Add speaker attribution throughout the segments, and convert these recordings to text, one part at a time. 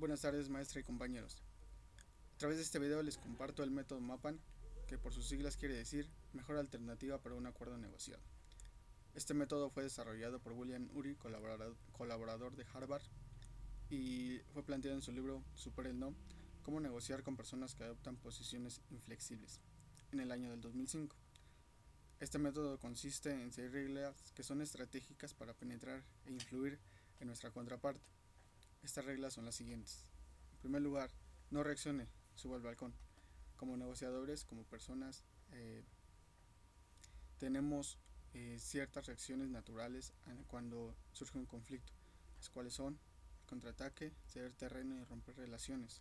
Speaker 1: Buenas tardes, maestra y compañeros. A través de este video les comparto el método MAPAN, que por sus siglas quiere decir Mejor Alternativa para un Acuerdo Negociado. Este método fue desarrollado por William Ury, colaborador de Harvard, y fue planteado en su libro Supera el No, Cómo negociar con personas que adoptan posiciones inflexibles, en el año del 2005. Este método consiste en 6 reglas que son estratégicas para penetrar e influir en nuestra contraparte. Estas reglas son las siguientes. En primer lugar, no reaccione, suba al balcón. Como negociadores, como personas, tenemos ciertas reacciones naturales cuando surge un conflicto, las cuales son el contraataque, ceder terreno y romper relaciones.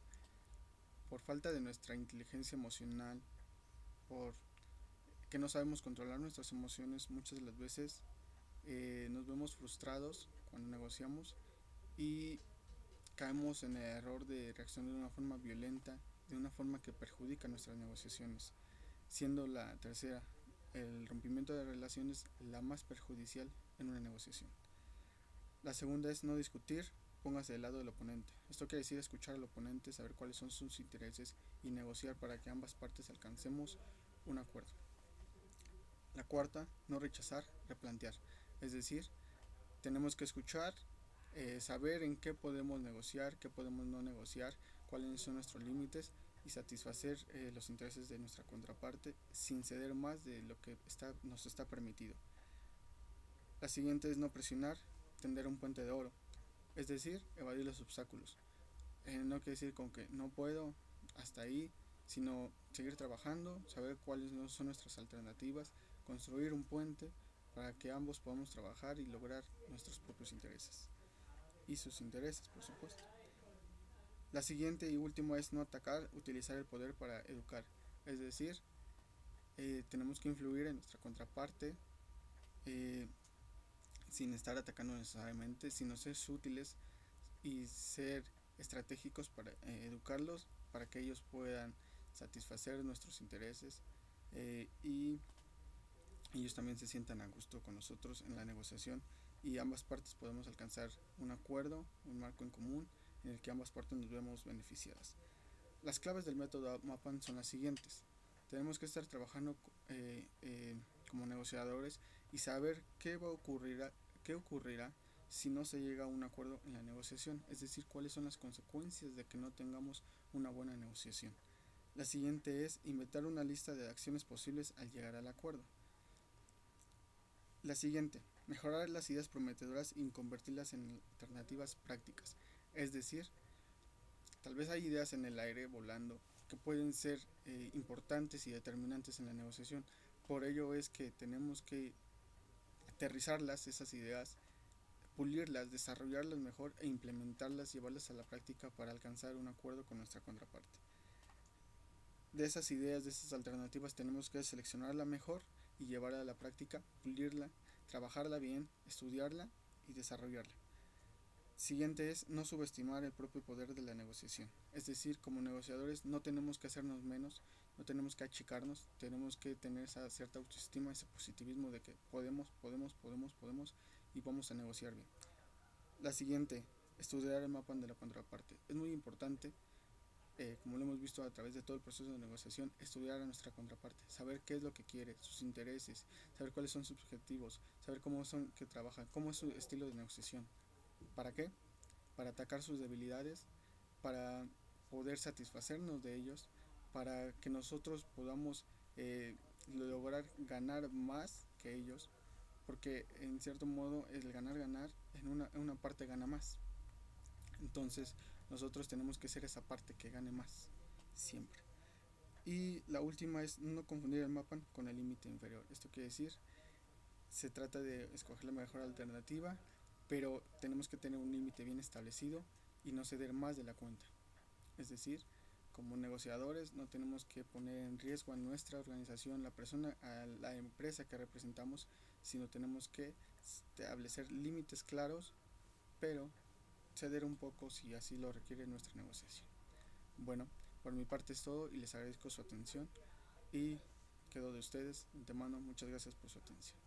Speaker 1: Por falta de nuestra inteligencia emocional, por que no sabemos controlar nuestras emociones, muchas de las veces nos vemos frustrados cuando negociamos y caemos en el error de reaccionar de una forma violenta, de una forma que perjudica nuestras negociaciones, siendo la tercera, el rompimiento de relaciones, la más perjudicial en una negociación. La segunda es no discutir, póngase del lado del oponente. Esto quiere decir escuchar al oponente, saber cuáles son sus intereses y negociar para que ambas partes alcancemos un acuerdo. La cuarta, no rechazar, replantear. Es decir, tenemos que escuchar, saber en qué podemos negociar, qué podemos no negociar, cuáles son nuestros límites y satisfacer los intereses de nuestra contraparte sin ceder más de lo que nos está permitido. La siguiente es no presionar, tender un puente de oro, es decir, evadir los obstáculos. No quiere decir con que no puedo, hasta ahí, sino seguir trabajando, saber cuáles no son nuestras alternativas, construir un puente para que ambos podamos trabajar y lograr nuestros propios intereses y sus intereses, por supuesto. La siguiente y última es no atacar, utilizar el poder para educar, es decir, tenemos que influir en nuestra contraparte sin estar atacando necesariamente, sino ser útiles y ser estratégicos para educarlos, para que ellos puedan satisfacer nuestros intereses y ellos también se sientan a gusto con nosotros en la negociación y ambas partes podemos alcanzar un acuerdo, un marco en común en el que ambas partes nos vemos beneficiadas. Las claves del método MAPAN son las siguientes. Tenemos que estar trabajando como negociadores y saber qué ocurrirá si no se llega a un acuerdo en la negociación, es decir, cuáles son las consecuencias de que no tengamos una buena negociación. La siguiente es inventar una lista de acciones posibles al llegar al acuerdo. La siguiente, mejorar las ideas prometedoras y convertirlas en alternativas prácticas, es decir, tal vez hay ideas en el aire volando que pueden ser importantes y determinantes en la negociación. Por ello es que tenemos que aterrizarlas, esas ideas, pulirlas, desarrollarlas mejor e implementarlas, llevarlas a la práctica para alcanzar un acuerdo con nuestra contraparte. De esas ideas, de esas alternativas, tenemos que seleccionarla mejor y llevarla a la práctica, pulirla, trabajarla bien, estudiarla y desarrollarla. Siguiente es no subestimar el propio poder de la negociación. Es decir, como negociadores no tenemos que hacernos menos, no tenemos que achicarnos, tenemos que tener esa cierta autoestima, ese positivismo de que podemos y vamos a negociar bien. La siguiente, estudiar el mapa de la contraparte. Es muy importante, como lo hemos visto a través de todo el proceso de negociación, estudiar a nuestra contraparte, saber qué es lo que quiere, sus intereses, saber cuáles son sus objetivos, saber cómo son que trabajan, cómo es su estilo de negociación. ¿Para qué? Para atacar sus debilidades, para poder satisfacernos de ellos, para que nosotros podamos lograr ganar más que ellos, porque en cierto modo el ganar en una parte gana más. Entonces nosotros tenemos que ser esa parte que gane más siempre. Y la última es no confundir el mapa con el límite inferior. Esto quiere decir, se trata de escoger la mejor alternativa, pero tenemos que tener un límite bien establecido y no ceder más de la cuenta. Es decir, como negociadores no tenemos que poner en riesgo a nuestra organización, la persona, a la empresa que representamos, sino tenemos que establecer límites claros, pero ceder un poco si así lo requiere nuestra negociación. Bueno, por mi parte es todo y les agradezco su atención y quedo de ustedes de antemano. Muchas gracias por su atención.